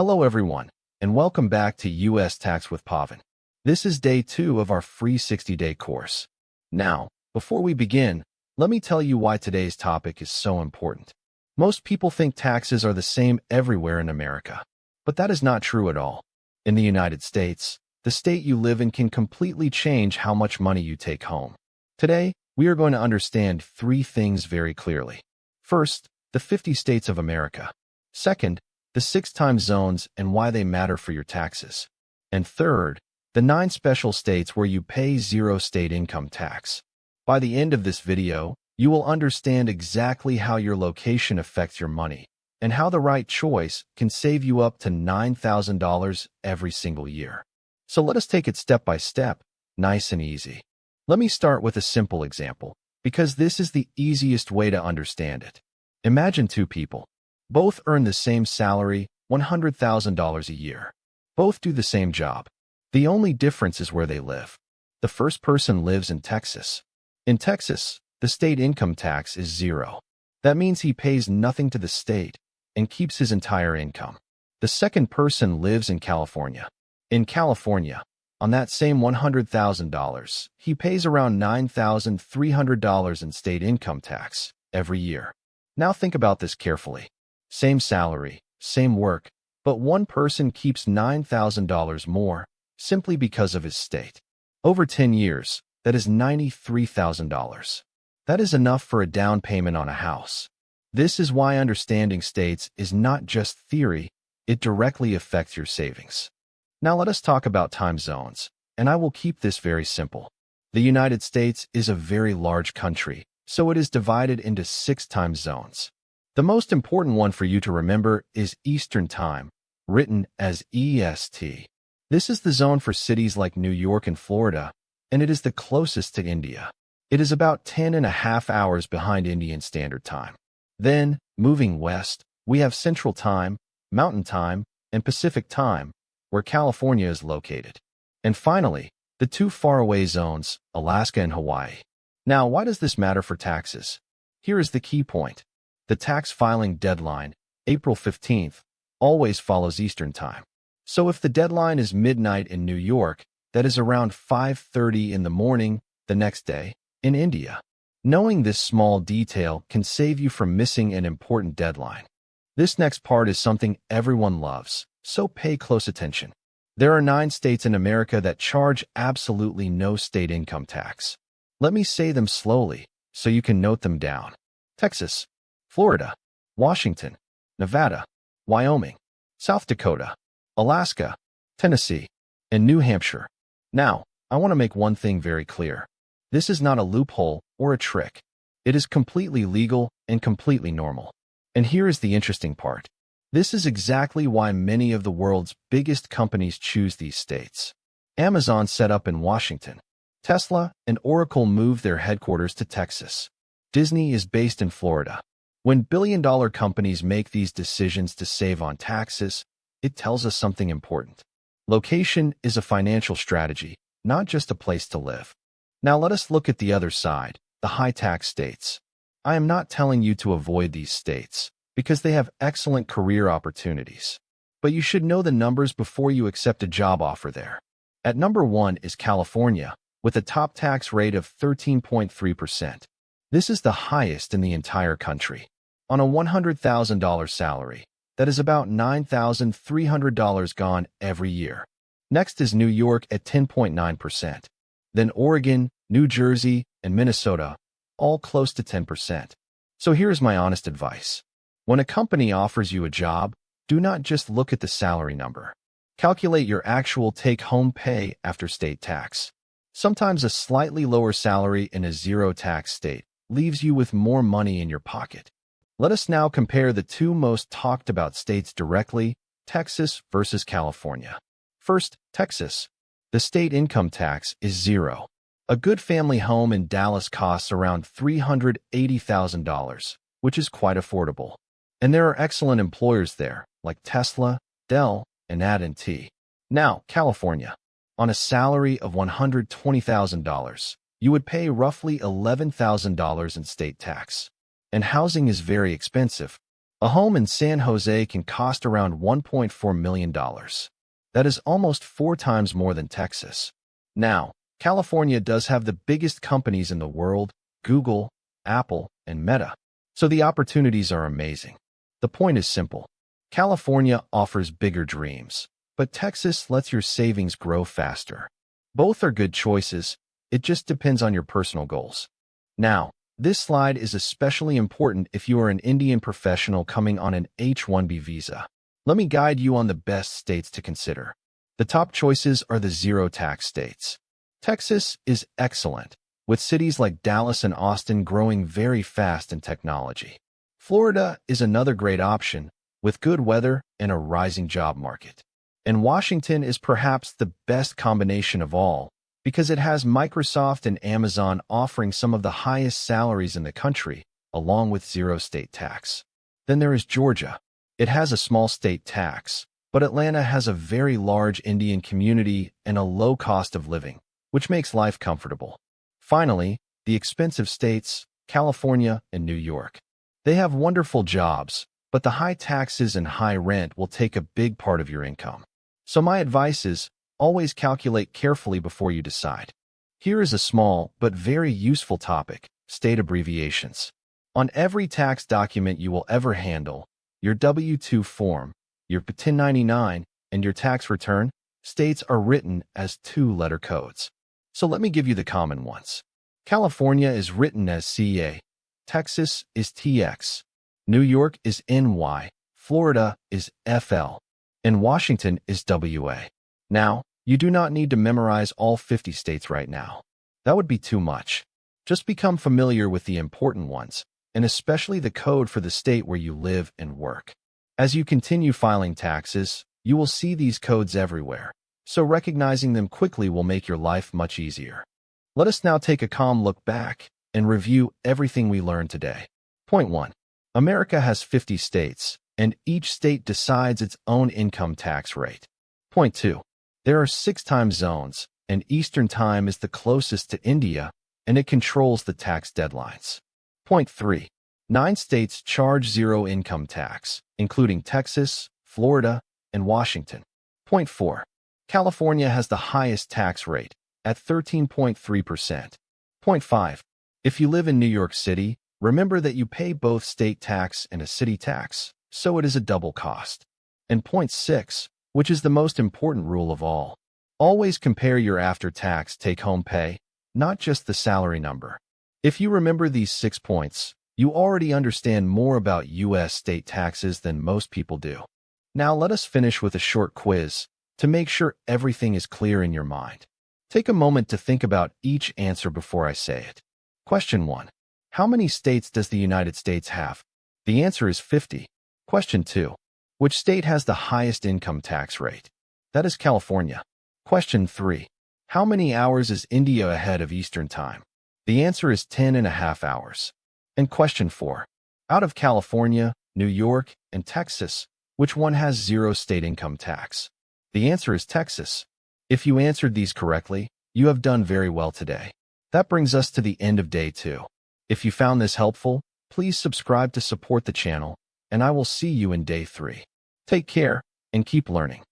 Hello everyone, and welcome back to US Tax with Pavan. This is day 2 of our free 60-day course. Now, before we begin, let me tell you why today's topic is so important. Most people think taxes are the same everywhere in America, but that is not true at all. In the United States, the state you live in can completely change how much money you take home. Today, we are going to understand 3 things very clearly. First, the 50 states of America. Second, the 6 time zones and why they matter for your taxes. And third, the 9 special states where you pay 0 state income tax. By the end of this video, you will understand exactly how your location affects your money and how the right choice can save you up to $9,000 every single year. So let us take it step by step, nice and easy. Let me start with a simple example, because this is the easiest way to understand it. Imagine 2 people. Both earn the same salary, $100,000 a year. Both do the same job. The only difference is where they live. The first person lives in Texas. In Texas, the state income tax is 0. That means he pays nothing to the state and keeps his entire income. The second person lives in California. In California, on that same $100,000, he pays around $9,300 in state income tax every year. Now think about this carefully. Same salary, same work, but one person keeps $9,000 more simply because of his state. Over 10 years, that is $93,000. That is enough for a down payment on a house. This is why understanding states is not just theory, it directly affects your savings. Now let us talk about time zones, and I will keep this very simple. The United States is a very large country, so it is divided into 6 time zones. The most important one for you to remember is Eastern Time, written as EST. This is the zone for cities like New York and Florida, and it is the closest to India. It is about 10.5 hours behind Indian Standard Time. Then, moving west, we have Central Time, Mountain Time, and Pacific Time, where California is located. And finally, the 2 faraway zones, Alaska and Hawaii. Now, why does this matter for taxes? Here is the key point. The tax filing deadline, April 15th, always follows Eastern Time. So if the deadline is midnight in New York, that is around 5:30 in the morning the next day in India. Knowing this small detail can save you from missing an important deadline. This next part is something everyone loves, so pay close attention. There are 9 states in America that charge absolutely no state income tax. Let me say them slowly so you can note them down. Texas, Florida, Washington, Nevada, Wyoming, South Dakota, Alaska, Tennessee, and New Hampshire. Now, I want to make one thing very clear. This is not a loophole or a trick. It is completely legal and completely normal. And here is the interesting part. This is exactly why many of the world's biggest companies choose these states. Amazon set up in Washington. Tesla and Oracle moved their headquarters to Texas. Disney is based in Florida. When billion-dollar companies make these decisions to save on taxes, it tells us something important. Location is a financial strategy, not just a place to live. Now let us look at the other side, the high-tax states. I am not telling you to avoid these states, because they have excellent career opportunities. But you should know the numbers before you accept a job offer there. At number 1 is California, with a top tax rate of 13.3%. This is the highest in the entire country. On a $100,000 salary, that is about $9,300 gone every year. Next is New York at 10.9%. Then Oregon, New Jersey, and Minnesota, all close to 10%. So here's my honest advice. When a company offers you a job, do not just look at the salary number. Calculate your actual take-home pay after state tax. Sometimes a slightly lower salary in a 0 tax state leaves you with more money in your pocket. Let us now compare the 2 most talked about states directly, Texas versus California. First, Texas. The state income tax is 0. A good family home in Dallas costs around $380,000, which is quite affordable. And there are excellent employers there, like Tesla, Dell, and AT&T. Now, California. On a salary of $120,000, you would pay roughly $11,000 in state tax. And housing is very expensive. A home in San Jose can cost around $1.4 million. That is almost 4 times more than Texas. Now, California does have the biggest companies in the world, Google, Apple, and Meta. So the opportunities are amazing. The point is simple. California offers bigger dreams, but Texas lets your savings grow faster. Both are good choices. It just depends on your personal goals. Now, this slide is especially important if you are an Indian professional coming on an H-1B visa. Let me guide you on the best states to consider. The top choices are the zero-tax states. Texas is excellent, with cities like Dallas and Austin growing very fast in technology. Florida is another great option, with good weather and a rising job market. And Washington is perhaps the best combination of all, because it has Microsoft and Amazon offering some of the highest salaries in the country, along with zero state tax. Then there is Georgia. It has a small state tax, but Atlanta has a very large Indian community and a low cost of living, which makes life comfortable. Finally, the expensive states, California and New York. They have wonderful jobs, but the high taxes and high rent will take a big part of your income. So my advice is, always calculate carefully before you decide. Here is a small but very useful topic, state abbreviations. On every tax document you will ever handle, your W-2 form, your 1099, and your tax return, states are written as 2-letter codes. So let me give you the common ones. California is written as CA, Texas is TX, New York is NY, Florida is FL, and Washington is WA. Now, you do not need to memorize all 50 states right now. That would be too much. Just become familiar with the important ones, and especially the code for the state where you live and work. As you continue filing taxes, you will see these codes everywhere, so recognizing them quickly will make your life much easier. Let us now take a calm look back and review everything we learned today. Point 1. America has 50 states, and each state decides its own income tax rate. Point 2. There are 6 time zones, and Eastern Time is the closest to India, and it controls the tax deadlines. Point 3. 9 states charge zero income tax, including Texas, Florida, and Washington. Point 4. California has the highest tax rate, at 13.3%. Point 5. If you live in New York City, remember that you pay both state tax and a city tax, so it is a double cost. And point 6, which is the most important rule of all. Always compare your after-tax take-home pay, not just the salary number. If you remember these 6 points, you already understand more about U.S. state taxes than most people do. Now let us finish with a short quiz to make sure everything is clear in your mind. Take a moment to think about each answer before I say it. Question 1. How many states does the United States have? The answer is 50. Question 2. Which state has the highest income tax rate? That is California. Question 3. How many hours is India ahead of Eastern Time? The answer is 10.5 hours. And question 4. Out of California, New York, and Texas, which one has zero state income tax? The answer is Texas. If you answered these correctly, you have done very well today. That brings us to the end of day 2. If you found this helpful, please subscribe to support the channel, and I will see you in day 3. Take care, and keep learning.